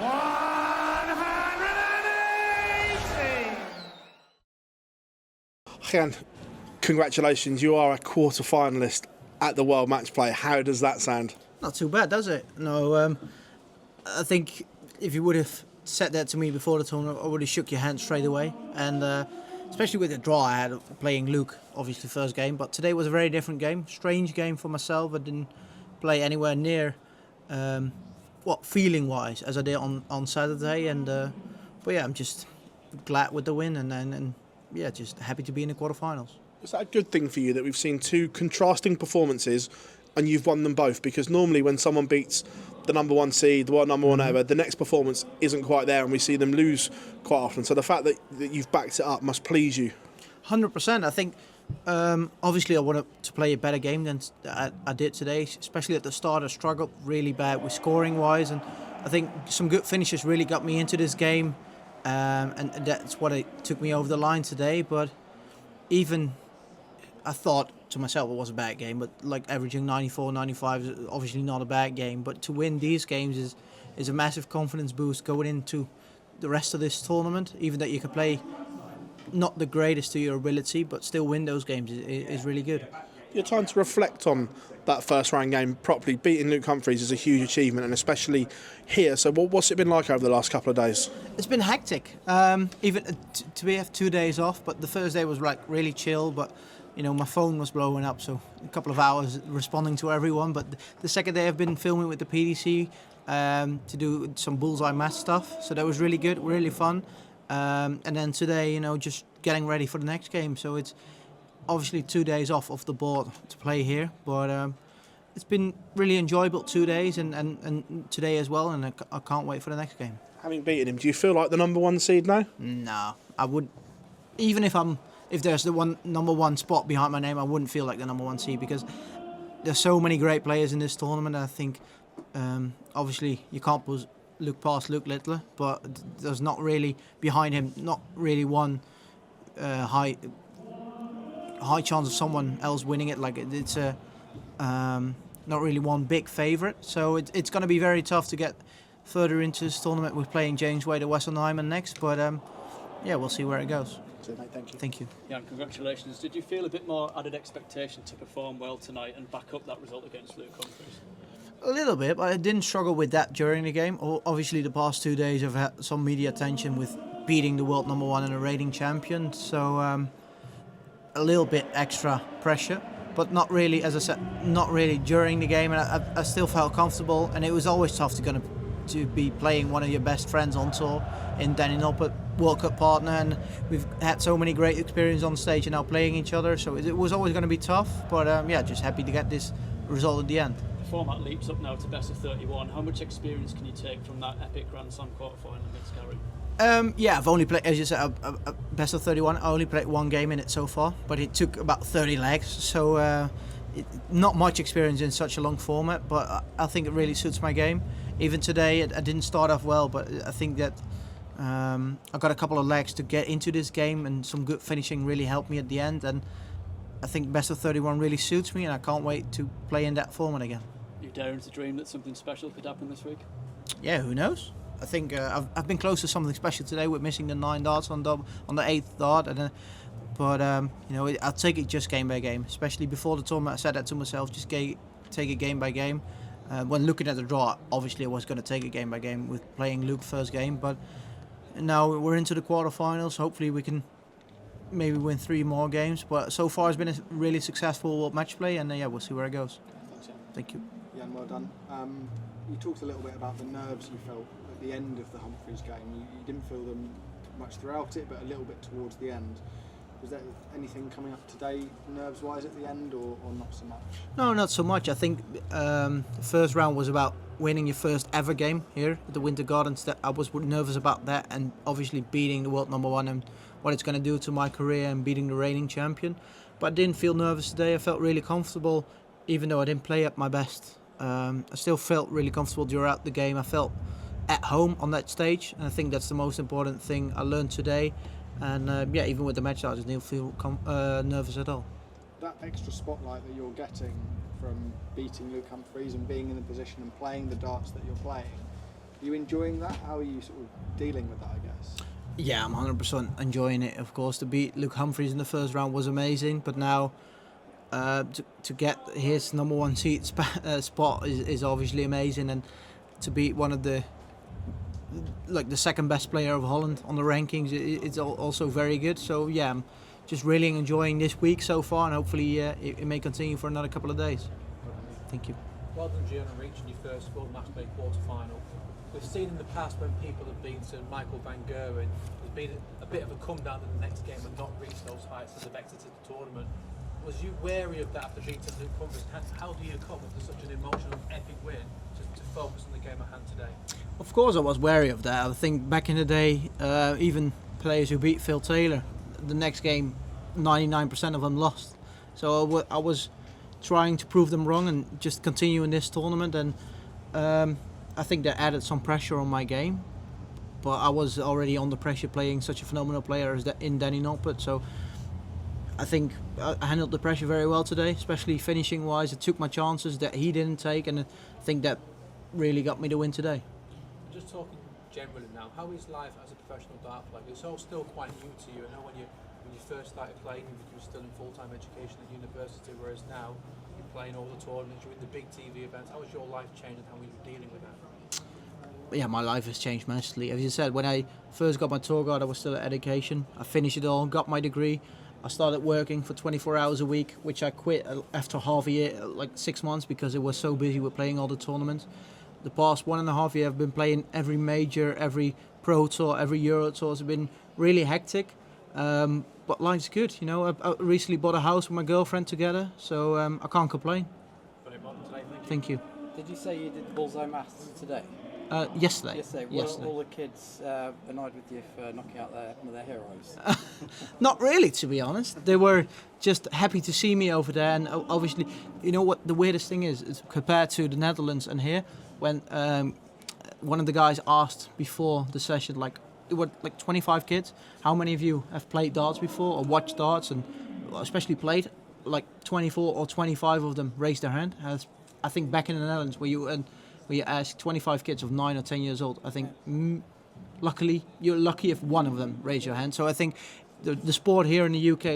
180! Gian, congratulations, you are a quarter-finalist at the World Match Play. How does that sound? Not too bad, does it? No, I think if you would have said that to me before the tournament, I would have shook your hand straight away. And especially with the draw I had playing Luke, obviously first game. But today was a very different game, strange game for myself. I didn't play anywhere near, feeling-wise, as I did on Saturday. And but yeah, I'm just glad with the win, and yeah, just happy to be in the quarterfinals. Is that a good thing for you that we've seen two contrasting performances and you've won them both? Because normally when someone beats the number one seed, the world number one ever, the next performance isn't quite there and we see them lose quite often. So the fact that you've backed it up must please you. 100%. I think obviously I wanted to play a better game than I did today, especially at the start. I struggled really bad with scoring wise, and I think some good finishes really got me into this game, and that's what it took me over the line today. But even I thought to myself it was a bad game, but like averaging 94, 95 is obviously not a bad game. But to win these games is a massive confidence boost going into the rest of this tournament. Even that you can play not the greatest to your ability, but still win those games is really good. Your time to reflect on that first round game properly. Beating Luke Humphries is a huge achievement, and especially here. So what's it been like over the last couple of days? It's been hectic. Even to have 2 days off, but the first day was like really chill. But you know, my phone was blowing up, so a couple of hours responding to everyone. But the second day I've been filming with the PDC to do some bullseye match stuff. So that was really good, really fun. And then today, you know, just getting ready for the next game. So it's obviously 2 days off the board to play here, but it's been really enjoyable 2 days and today as well, and I can't wait for the next game. Having beaten him, do you feel like the number one seed now? No, I would. Even if there's the number one spot behind my name, I wouldn't feel like the number one seed, because there's so many great players in this tournament. And I think obviously you can't look past Luke Littler, but there's not really behind him, not really one high chance of someone else winning it. Like it's not really one big favourite, so it's going to be very tough to get further into this tournament. We're playing James Wade at Wessenheimer next, but yeah, we'll see where it goes. So, mate, thank you. Thank you. Yeah, and congratulations. Did you feel a bit more added expectation to perform well tonight and back up that result against Luke Humphries? A little bit, but I didn't struggle with that during the game. Obviously, the past 2 days I've had some media attention with beating the world number one and a reigning champion, so a little bit extra pressure, but not really, as I said, not really during the game. And I still felt comfortable, and it was always tough to be playing one of your best friends on tour in Danny Noppert, World Cup partner, and we've had so many great experiences on stage and now playing each other, so it was always going to be tough, but yeah, just happy to get this result at the end. Format leaps up now to best of 31. How much experience can you take from that epic Grand Slam quarterfinal against Gary? Yeah, I've only played, as you said, a best of 31. I only played one game in it so far, but it took about 30 legs, so not much experience in such a long format, but I think it really suits my game. Even today, I didn't start off well, but I think that I got a couple of legs to get into this game, and some good finishing really helped me at the end, and I think best of 31 really suits me, and I can't wait to play in that format again. You daring to dream that something special could happen this week? Yeah, who knows? I think I've been close to something special today with missing the 9 darts on the 8th dart, and but you know, I'll take it just game by game. Especially before the tournament, I said that to myself: just take it game by game. When looking at the draw, obviously I was going to take it game by game with playing Luke first game, but now we're into the quarterfinals. Hopefully we can maybe win 3 more games. But so far it's been a really successful match play, and yeah, we'll see where it goes. Thank you. Yeah, well done. You talked a little bit about the nerves you felt at the end of the Humphries game. You didn't feel them much throughout it, but a little bit towards the end. Was there anything coming up today, nerves-wise, at the end, or not so much? No, not so much. I think the first round was about winning your first ever game here at the Winter Gardens. That I was nervous about that, and obviously beating the world number one and what it's going to do to my career, and beating the reigning champion. But I didn't feel nervous today. I felt really comfortable, even though I didn't play at my best. I still felt really comfortable throughout the game. I felt at home on that stage, and I think that's the most important thing I learned today. And yeah, even with the match, I just didn't feel nervous at all. That extra spotlight that you're getting from beating Luke Humphries and being in the position and playing the darts that you're playing, Are you enjoying that? How are you sort of dealing with that, I guess? Yeah, I'm 100% enjoying it. Of course, to beat Luke Humphries in the first round was amazing, but now to get his number one seat spot is obviously amazing, and to beat one of the second best player of Holland on the rankings, it's also very good. So yeah, I'm just really enjoying this week so far, and hopefully it may continue for another couple of days. Thank you. Well done, Gian, on reaching your first full match play quarter final. We've seen in the past when people have been to Michael van Gerwen, there's been a bit of a come down in the next game and not reached those heights as they've exited the tournament. Was you wary of that after beating Luke Humphries? How do you cope with such an emotional, epic win to focus on the game at hand today? Of course, I was wary of that. I think back in the day, even players who beat Phil Taylor, the next game, 99% of them lost. So I was trying to prove them wrong and just continue in this tournament. And I think that added some pressure on my game. But I was already under pressure playing such a phenomenal player as in Danny Noppert. So I think I handled the pressure very well today, especially finishing wise. I took my chances that he didn't take, and I think that really got me the win today. Just talking generally now, how is life as a professional dart player? It's all still quite new to you. I know when you first started playing, you were still in full-time education at university, whereas now you're playing all the tournaments, you're in the big TV events. How has your life changed and how are you dealing with that? Yeah, my life has changed massively. As you said, when I first got my tour guide, I was still at education. I finished it all, got my degree. I started working for 24 hours a week, which I quit after half a year, like 6 months, because it was so busy with playing all the tournaments. The past 1.5 years, I've been playing every major, every Pro Tour, every Euro Tour. It's been really hectic, but life's good. You know, I recently bought a house with my girlfriend together, so I can't complain. Very important today, Thank you. Did you say you did the bullseye maths today? Yesterday. Were all the kids annoyed with you for knocking out one of their heroes? Not really, to be honest. They were just happy to see me over there, and obviously, you know what the weirdest thing is compared to the Netherlands and here, when one of the guys asked before the session, like, there were like 25 kids, how many of you have played darts before or watched darts, and especially played? Like 24 or 25 of them raised their hand. I think back in the Netherlands where you ask 25 kids of 9 or 10 years old, I think luckily you're lucky if one of them raise your hand. So I think the sport here in the UK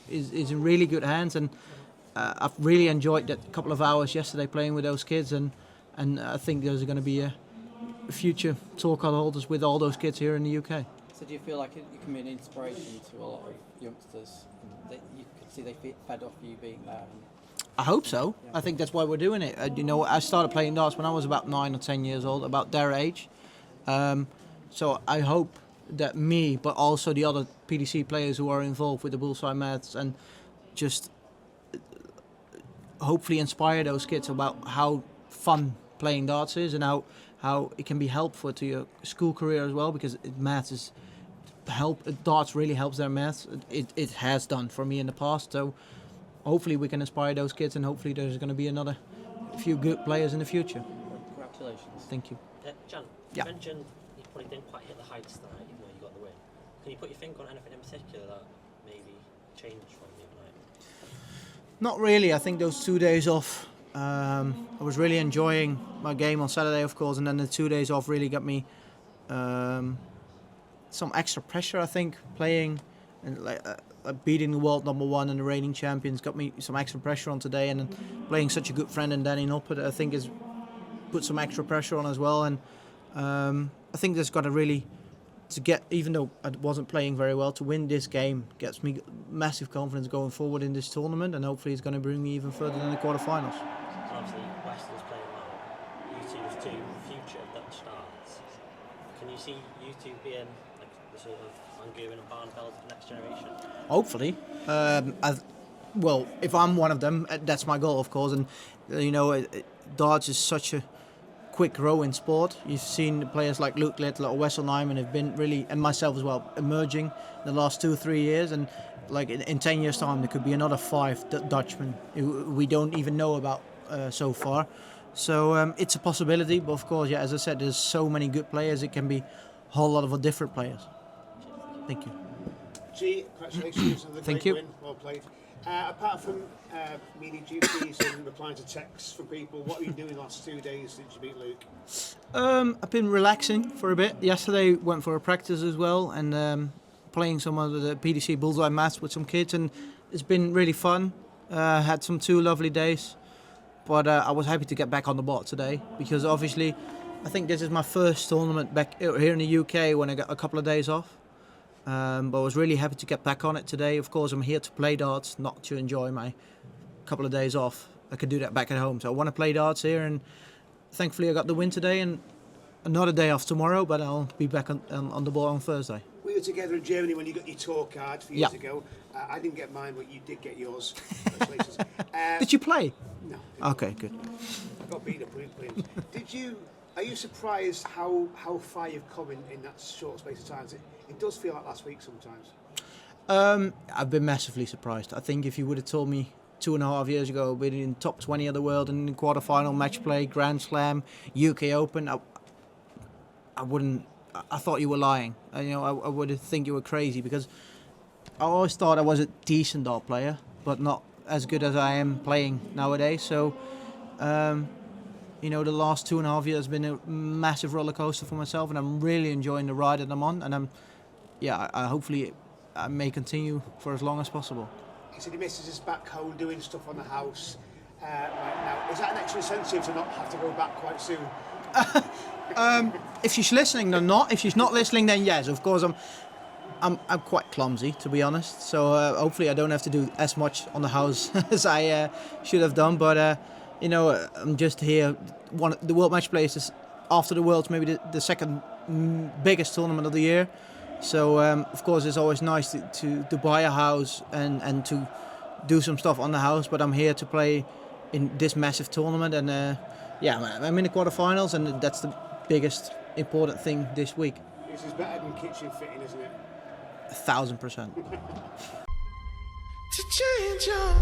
is in really good hands, and I've really enjoyed that couple of hours yesterday playing with those kids, and I think there's going to be a future tour card holders with all those kids here in the UK. So do you feel like it can be an inspiration to a lot of youngsters that you could see they fed off you being there? I hope so. I think that's why we're doing it. You know, I started playing darts when I was about 9 or 10 years old, about their age. So I hope that me, but also the other PDC players who are involved with the bullseye maths, and just hopefully inspire those kids about how fun playing darts is, and how it can be helpful to your school career as well, because maths is darts really helps their maths. It has done for me in the past. So hopefully we can inspire those kids, and hopefully there's going to be another few good players in the future. Congratulations. Thank you. Jan, Yeah. you mentioned you probably didn't quite hit the heights tonight, even though you got the win. Can you put your finger on anything in particular that maybe changed from you tonight? Not really. I think those 2 days off, I was really enjoying my game on Saturday, of course, and then the 2 days off really got me some extra pressure, I think, playing and beating the world number one and the reigning champions got me some extra pressure on today, and then playing such a good friend in Danny Noppert, I think, has put some extra pressure on as well. And I think that's got to really, even though I wasn't playing very well, to win this game gets me massive confidence going forward in this tournament, and hopefully it's going to bring me even further than the quarterfinals. So obviously Western's playing well. You two as two future Dutch stars. Can you see you two being like the sort of Van Gogh and Barneveld of the next generation? Hopefully. Well, if I'm one of them, that's my goal, of course. And, you know, darts is such a quick growing sport. You've seen players like Luke Little or Wessel Nyman have been really, and myself as well, emerging in the last 2 or 3 years. And like in 10 years' time, there could be another 5 Dutchmen who we don't even know about so far. So it's a possibility. But of course, yeah, as I said, there's so many good players. It can be a whole lot of different players. Thank you. G, congratulations on the Thank great you. win. Well played. Apart from media duties and replying to texts from people, what are you doing the last 2 days since you beat Luke? I've been relaxing for a bit. Yesterday went for a practice as well, and playing some of the PDC Bullseye maths with some kids, and it's been really fun. Had some 2 lovely days, but I was happy to get back on the board today because obviously I think this is my first tournament back here in the UK when I got a couple of days off. But I was really happy to get back on it today. Of course, I'm here to play darts, not to enjoy my couple of days off. I could do that back at home. So I want to play darts here, and thankfully I got the win today and another day off tomorrow, but I'll be back on the ball on Thursday. We were together in Germany when you got your tour card a few years ago. I didn't get mine, but you did get yours. Congratulations. Did you play? No. Okay, good. I got beaten up with Are you surprised how far you've come in that short space of time? It does feel like last week sometimes. I've been massively surprised. I think if you would have told me 2.5 years ago, we'd been in top 20 of the world and in quarterfinal, match play, Grand Slam, UK Open, I wouldn't. I thought you were lying. I would think you were crazy because I always thought I was a decent dart player, but not as good as I am playing nowadays. So. The last 2.5 years has been a massive roller coaster for myself, and I'm really enjoying the ride that I'm on. And hopefully I may continue for as long as possible. You said your missus is back home doing stuff on the house right now. Is that an extra incentive to not have to go back quite soon? If she's listening, then not. If she's not listening, then yes. Of course, I'm quite clumsy, to be honest. So hopefully I don't have to do as much on the house as I should have done. But I'm just here. The World Match Play is after the Worlds, maybe the second biggest tournament of the year. So of course it's always nice to buy a house and to do some stuff on the house. But I'm here to play in this massive tournament, and I'm in the quarterfinals, and that's the biggest important thing this week. This is better than kitchen fitting, isn't it? 1,000%. To change your